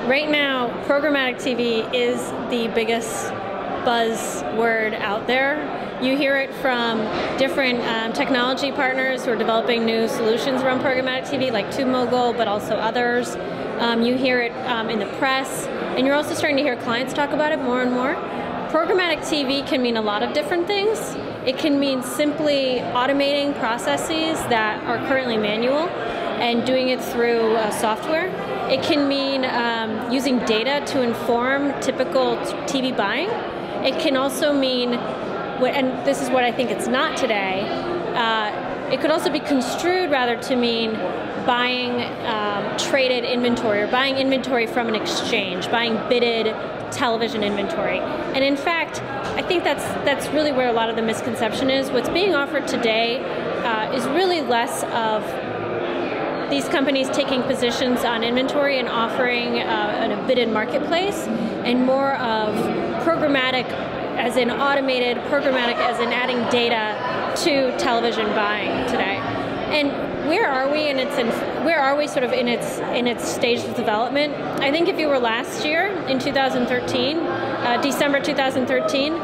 Right now, programmatic TV is the biggest buzzword out there. You hear it from different technology partners who are developing new solutions around programmatic TV, like TubeMogul, but also others. You hear it in the press, and you're also starting to hear clients talk about it more and more. Programmatic TV can mean a lot of different things. It can mean simply automating processes that are currently manual and doing it through software. It can mean using data to inform typical TV buying. It can also mean, and this is what I think it's not today, it could also be construed rather to mean buying traded inventory or buying inventory from an exchange, buying bidded television inventory. And in fact, I think that's really where a lot of the misconception is. What's being offered today is really less of these companies taking positions on inventory and offering a bidded marketplace, and more of programmatic as in automated, programmatic as in adding data to television buying today. And where are we sort of in its stage of development? I think if you were last year in 2013, December 2013,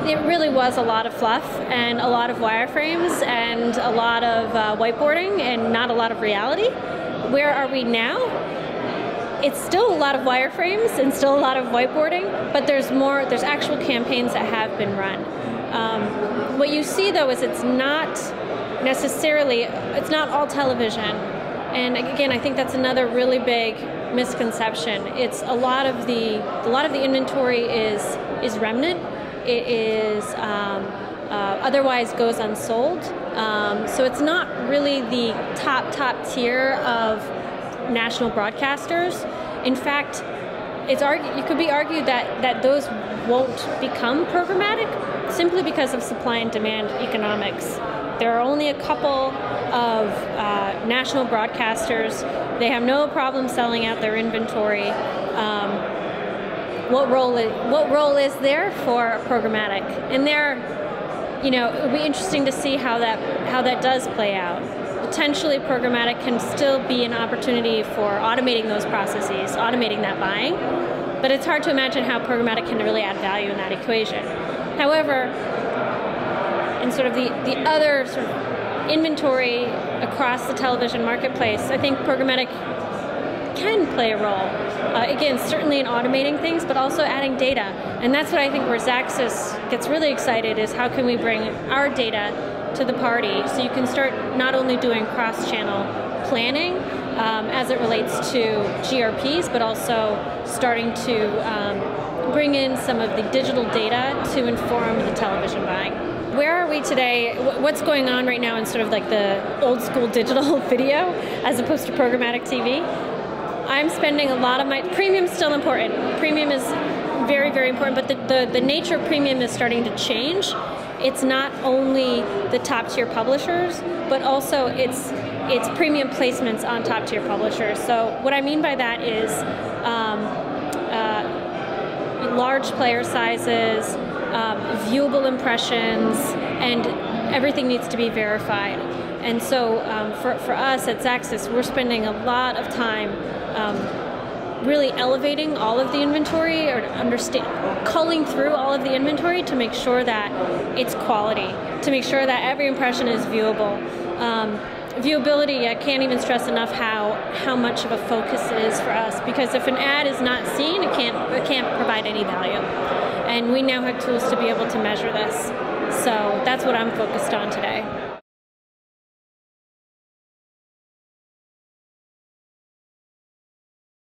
it really was a lot of fluff and a lot of wireframes and a lot of whiteboarding and not a lot of reality. Where are we now? It's still a lot of wireframes and still a lot of whiteboarding, but there's actual campaigns that have been run. What you see though is it's not all television. And again, I think that's another really big misconception. It's a lot of the inventory is remnant. It is otherwise goes unsold. So it's not really the top tier of national broadcasters. In fact, it could be argued that those won't become programmatic simply because of supply and demand economics. There are only a couple of national broadcasters. They have no problem selling out their inventory. What role is there for programmatic? And it would be interesting to see how that does play out. Potentially, programmatic can still be an opportunity for automating those processes, automating that buying. But it's hard to imagine how programmatic can really add value in that equation. However, in sort of the other sort of inventory across the television marketplace, I think programmatic can play a role. Again, certainly in automating things, but also adding data. And that's what I think where Xaxis gets really excited is how can we bring our data to the party so you can start not only doing cross-channel planning as it relates to GRPs, but also starting to bring in some of the digital data to inform the television buying. Where are we today? What's going on right now in sort of like the old school digital video as opposed to programmatic TV? I'm spending a lot of my, premium's still important. Premium is very, very important, but the nature of premium is starting to change. It's not only the top tier publishers, but also it's premium placements on top tier publishers. So what I mean by that is large player sizes, viewable impressions, and everything needs to be verified. And so for us at Xaxis, we're spending a lot of time really elevating all of the inventory or culling through all of the inventory to make sure that it's quality, to make sure that every impression is viewable. Viewability, I can't even stress enough how much of a focus it is for us, because if an ad is not seen, it can't provide any value. And we now have tools to be able to measure this. So that's what I'm focused on today.